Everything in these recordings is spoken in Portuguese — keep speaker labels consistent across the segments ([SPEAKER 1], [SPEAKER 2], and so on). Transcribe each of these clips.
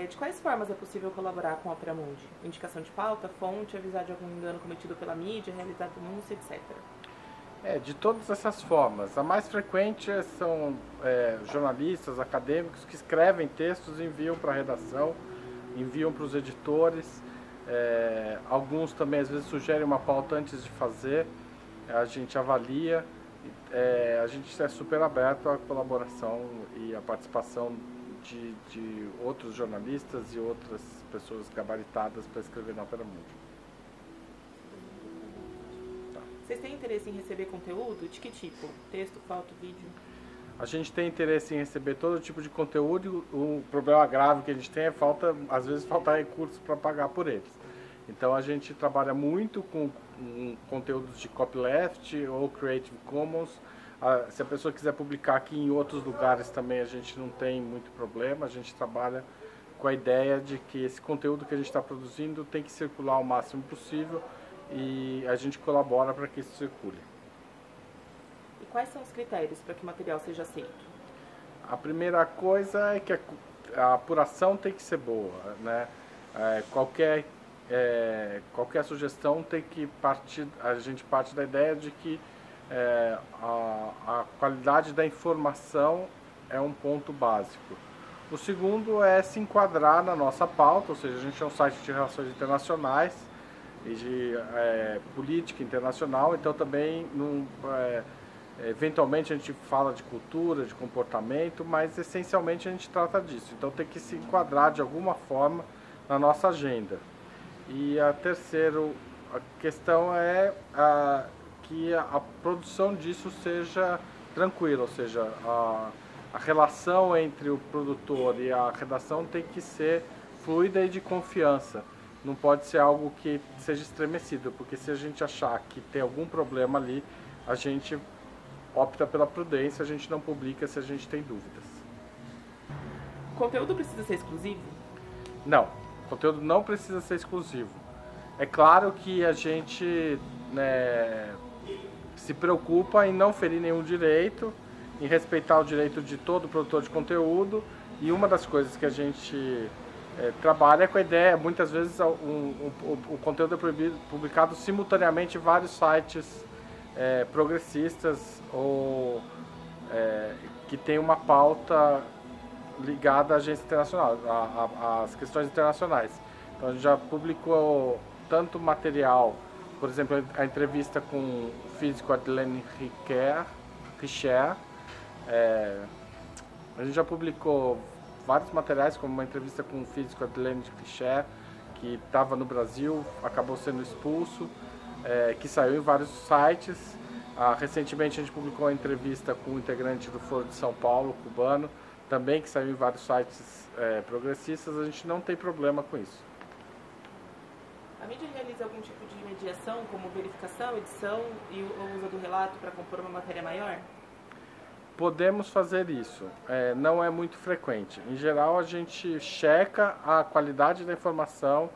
[SPEAKER 1] De quais formas é possível colaborar com a Opera Mundi? Indicação de pauta, fonte, avisar de algum engano cometido pela mídia, realizar denúncia, etc.
[SPEAKER 2] De todas essas formas. A mais frequente são jornalistas, acadêmicos que escrevem textos e enviam para a redação, enviam para os editores. Alguns também às vezes sugerem uma pauta antes de fazer, a gente avalia. A gente é super aberto à colaboração e à participação de outros jornalistas e outras pessoas gabaritadas para escrever na Opera Mundi.
[SPEAKER 1] Vocês têm interesse em receber conteúdo? De que tipo? Texto, foto, vídeo?
[SPEAKER 2] A gente tem interesse em receber todo tipo de conteúdo. O problema grave que a gente tem é às vezes faltar recursos para pagar por eles. Então a gente trabalha muito com conteúdos de copyleft ou Creative Commons. Se a pessoa quiser publicar aqui em outros lugares também, a gente não tem muito problema. A gente trabalha com a ideia de que esse conteúdo que a gente está produzindo tem que circular o máximo possível e a gente colabora para que isso circule.
[SPEAKER 1] E quais são os critérios para que o material seja aceito?
[SPEAKER 2] A primeira coisa é que a apuração tem que ser boa, né? Qualquer sugestão tem que a gente parte da ideia de que a qualidade da informação é um ponto básico. O segundo é se enquadrar na nossa pauta, ou seja, a gente é um site de relações internacionais e de política internacional, então também eventualmente a gente fala de cultura, de comportamento, mas essencialmente a gente trata disso, então tem que se enquadrar de alguma forma na nossa agenda. E a terceira questão é que a produção disso seja tranquila, ou seja, a relação entre o produtor e a redação tem que ser fluida e de confiança. Não pode ser algo que seja estremecido, porque se a gente achar que tem algum problema ali, a gente opta pela prudência, a gente não publica se a gente tem dúvidas.
[SPEAKER 1] O conteúdo precisa ser exclusivo?
[SPEAKER 2] Não, o conteúdo não precisa ser exclusivo. É claro que a gente se preocupa em não ferir nenhum direito, em respeitar o direito de todo produtor de conteúdo, e uma das coisas que a gente trabalha com a ideia, muitas vezes o conteúdo é publicado simultaneamente em vários sites progressistas ou que tem uma pauta ligada à agência internacional, às questões internacionais. Então a gente já publicou tanto material, por exemplo, a entrevista com o físico Adelaine Richer, a gente já publicou vários materiais, como uma entrevista com o físico Adelaine Richer, que estava no Brasil, acabou sendo expulso, que saiu em vários sites. Recentemente a gente publicou uma entrevista com um integrante do Foro de São Paulo, cubano, também que saiu em vários sites progressistas. A gente não tem problema com isso.
[SPEAKER 1] A mídia realiza algum tipo de mediação, como verificação, edição e o uso do relato para compor uma matéria maior?
[SPEAKER 2] Podemos fazer isso, não é muito frequente. Em geral, a gente checa a qualidade da informação,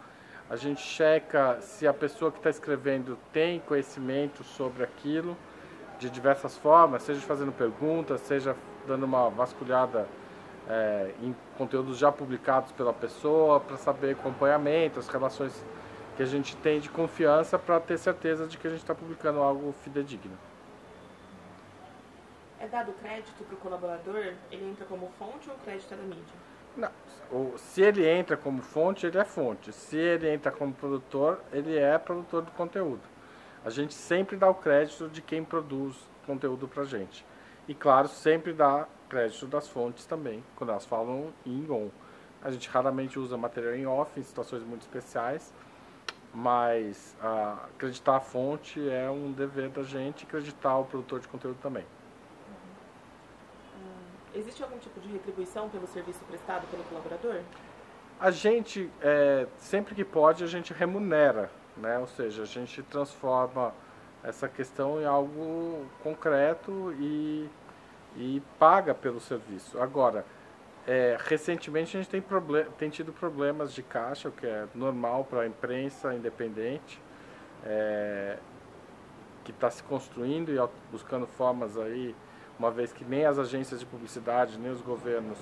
[SPEAKER 2] a gente checa se a pessoa que está escrevendo tem conhecimento sobre aquilo, de diversas formas, seja fazendo perguntas, seja dando uma vasculhada em conteúdos já publicados pela pessoa, para saber acompanhamento, as relações que a gente tem de confiança, para ter certeza de que a gente está publicando algo fidedigno.
[SPEAKER 1] É dado crédito para o colaborador? Ele entra como fonte ou o crédito é da mídia?
[SPEAKER 2] Não. Se ele entra como fonte, ele é fonte. Se ele entra como produtor, ele é produtor do conteúdo. A gente sempre dá o crédito de quem produz conteúdo para a gente. E, claro, sempre dá crédito das fontes também, quando elas falam em on. A gente raramente usa material em off, em situações muito especiais, mas acreditar a fonte é um dever da gente, acreditar o produtor de conteúdo também.
[SPEAKER 1] Existe algum tipo de retribuição pelo serviço prestado pelo colaborador?
[SPEAKER 2] A gente, sempre que pode, a gente remunera, né? Ou seja, a gente transforma essa questão em algo concreto e paga pelo serviço. Agora, recentemente a gente tem tido problemas de caixa, o que é normal para a imprensa independente, que está se construindo e buscando formas aí, uma vez que nem as agências de publicidade, nem os governos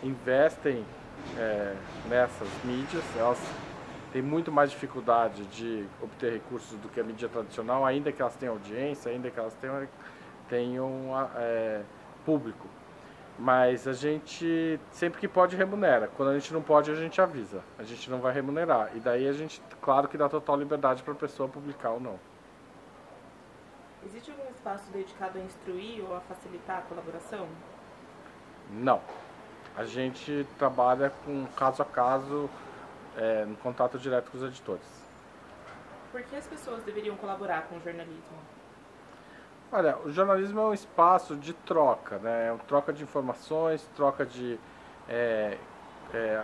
[SPEAKER 2] investem nessas mídias, elas têm muito mais dificuldade de obter recursos do que a mídia tradicional, ainda que elas tenham audiência, ainda que elas tenham público. Mas a gente, sempre que pode, remunera. Quando a gente não pode, a gente avisa. A gente não vai remunerar. E daí a gente, claro que dá total liberdade para a pessoa publicar ou não.
[SPEAKER 1] Existe algum espaço dedicado a instruir ou a facilitar a colaboração?
[SPEAKER 2] Não. A gente trabalha com caso a caso, no contato direto com os editores.
[SPEAKER 1] Por que as pessoas deveriam colaborar com o jornalismo?
[SPEAKER 2] Olha, o jornalismo é um espaço de troca, né? É uma troca de informações, troca de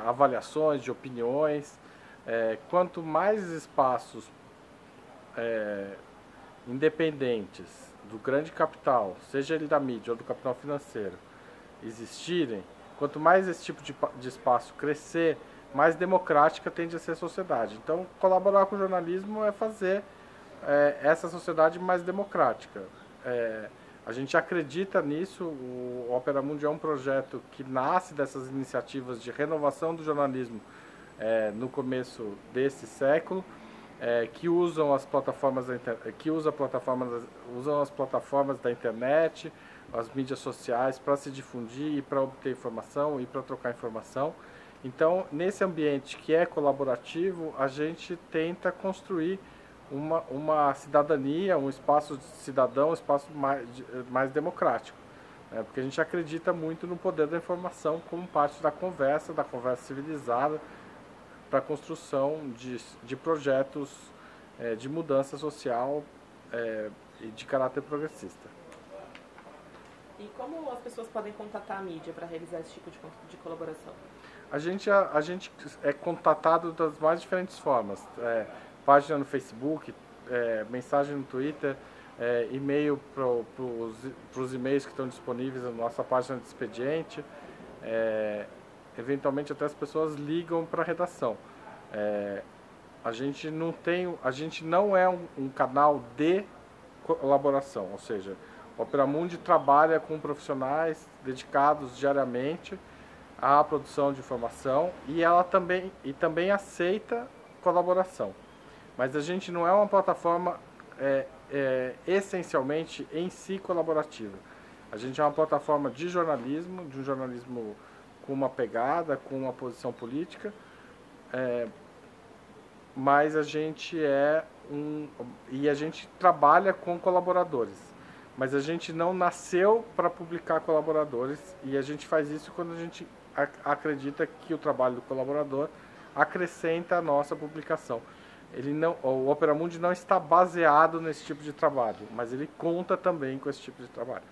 [SPEAKER 2] avaliações, de opiniões. Quanto mais espaços independentes do grande capital, seja ele da mídia ou do capital financeiro, existirem, quanto mais esse tipo de espaço crescer, mais democrática tende a ser a sociedade. Então, colaborar com o jornalismo é fazer essa sociedade mais democrática. A gente acredita nisso. O Opera Mundi é um projeto que nasce dessas iniciativas de renovação do jornalismo no começo desse século, que usam as plataformas da internet, as mídias sociais para se difundir e para obter informação e para trocar informação. Então, nesse ambiente que é colaborativo, a gente tenta construir uma cidadania, um espaço cidadão, um espaço mais democrático. Porque a gente acredita muito no poder da informação como parte da conversa civilizada, para a construção de projetos de mudança social e de caráter progressista.
[SPEAKER 1] E como as pessoas podem contatar a mídia para realizar esse tipo de colaboração?
[SPEAKER 2] A gente é contatado das mais diferentes formas. Página no Facebook, mensagem no Twitter, e-mail para os e-mails que estão disponíveis na nossa página de expediente. Eventualmente até as pessoas ligam para a redação. A gente não é um canal de colaboração, ou seja, o Opera Mundi trabalha com profissionais dedicados diariamente à produção de informação e ela também aceita colaboração. Mas a gente não é uma plataforma essencialmente em si colaborativa. A gente é uma plataforma de um jornalismo com uma pegada, com uma posição política, mas a gente e a gente trabalha com colaboradores. Mas a gente não nasceu para publicar colaboradores e a gente faz isso quando a gente acredita que o trabalho do colaborador acrescenta a nossa publicação. O Opera Mundi não está baseado nesse tipo de trabalho, mas ele conta também com esse tipo de trabalho.